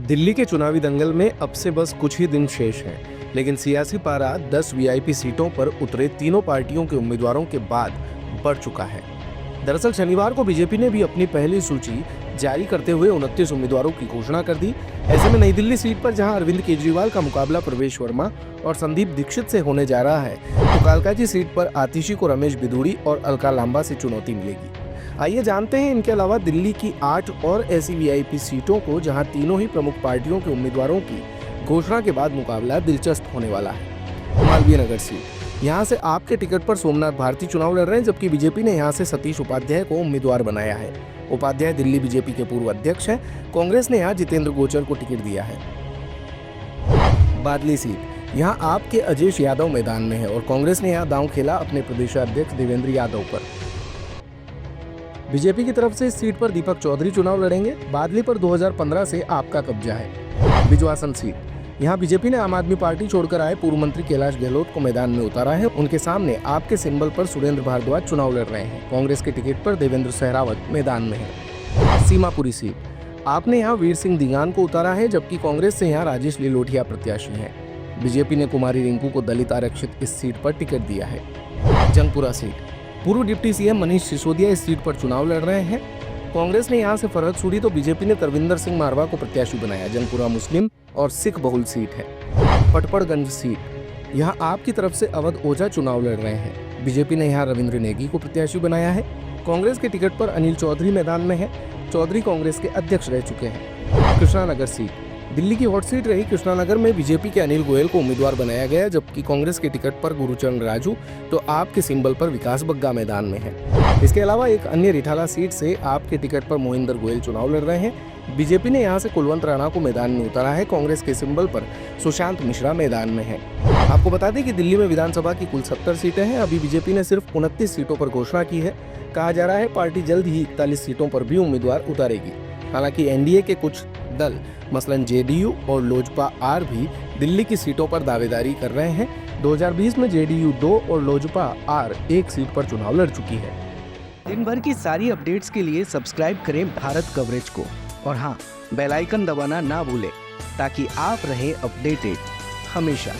दिल्ली के चुनावी दंगल में अब से बस कुछ ही दिन शेष हैं, लेकिन सियासी पारा 10 वीआईपी सीटों पर उतरे तीनों पार्टियों के उम्मीदवारों के बाद बढ़ चुका है। दरअसल शनिवार को बीजेपी ने भी अपनी पहली सूची जारी करते हुए 29 उम्मीदवारों की घोषणा कर दी। ऐसे में नई दिल्ली सीट पर जहां अरविंद केजरीवाल का मुकाबला प्रवेश वर्मा और संदीप दीक्षित से होने जा रहा है, तो कालकाजी सीट पर आतिशी को रमेश बिधूड़ी और अलका लांबा से चुनौती मिलेगी। आइए जानते हैं इनके अलावा दिल्ली की 8 और ऐसी वीआईपी सीटों को जहां तीनों ही प्रमुख पार्टियों के उम्मीदवारों की घोषणा के बाद मुकाबला दिलचस्प होने वाला है। मालवीय नगर सीट, यहां से आपके टिकट पर सोमनाथ भारती चुनाव लड़ रहे हैं, जबकि बीजेपी ने यहां से सतीश उपाध्याय को उम्मीदवार बनाया है। उपाध्याय दिल्ली बीजेपी के पूर्व अध्यक्ष हैं। कांग्रेस ने यहाँ जितेंद्र गोचर को टिकट दिया है। बादली सीट, यहाँ आपके अजय यादव मैदान में है और कांग्रेस ने यहाँ दांव खेला अपने प्रदेशाध्यक्ष देवेंद्र यादव पर। बीजेपी की तरफ से इस सीट पर दीपक चौधरी चुनाव लड़ेंगे। बादली पर 2015 से आपका कब्जा है। बिजवासन सीट, यहाँ बीजेपी ने आम आदमी पार्टी छोड़कर आए पूर्व मंत्री कैलाश गहलोत को मैदान में उतारा है। उनके सामने आपके सिंबल पर सुरेंद्र भारद्वाज चुनाव लड़ रहे हैं। कांग्रेस के टिकट पर देवेंद्र सहरावत मैदान में है। सीमापुरी सीट, आपने यहाँ वीर सिंह दीगान को उतारा है, जबकि कांग्रेस से यहाँ राजेश लिलोटिया प्रत्याशी हैं। बीजेपी ने कुमारी रिंकू को दलित आरक्षित इस सीट पर टिकट दिया है। जंगपुरा सीट, पूर्व डिप्टी सीएम मनीष सिसोदिया इस सीट पर चुनाव लड़ रहे हैं। कांग्रेस ने यहां से फरहत सूरी तो बीजेपी ने तरविंदर सिंह मारवा को प्रत्याशी बनाया। जंगपुरा मुस्लिम और सिख बहुल सीट है। पटपड़गंज सीट, यहां आपकी तरफ से अवध ओझा चुनाव लड़ रहे हैं। बीजेपी ने यहां रविंद्र नेगी को प्रत्याशी बनाया है। कांग्रेस के टिकट पर अनिल चौधरी मैदान में है। चौधरी कांग्रेस के अध्यक्ष रह चुके हैं। कृष्णानगर सीट, दिल्ली की हॉट सीट रही कृष्णानगर में बीजेपी के अनिल गोयल को उम्मीदवार बनाया गया, जबकि कांग्रेस के टिकट पर गुरुचरण राजू तो आपके सिंबल पर विकास बग्गा मैदान में है। इसके अलावा एक अन्य रिठाला सीट से आपके टिकट पर मोहिंदर गोयल चुनाव लड़ रहे हैं। बीजेपी ने यहां से कुलवंत राणा को मैदान में उतारा है। कांग्रेस के सिंबल पर सुशांत मिश्रा मैदान में है। आपको बता दें कि दिल्ली में विधानसभा की कुल 70 सीटें हैं। अभी बीजेपी ने सिर्फ 29 सीटों पर घोषणा की है। कहा जा रहा है पार्टी जल्द ही 41 सीटों पर भी उम्मीदवार उतारेगी। हालांकि एनडीए के कुछ दल मसलन जेडीयू और लोजपा आर भी दिल्ली की सीटों पर दावेदारी कर रहे हैं। 2020 में जेडीयू 2 और लोजपा आर 1 सीट पर चुनाव लड़ चुकी है। दिन भर की सारी अपडेट्स के लिए सब्सक्राइब करें भारत कवरेज को और हाँ, बेल आइकन दबाना ना भूलें ताकि आप रहे अपडेटेड हमेशा।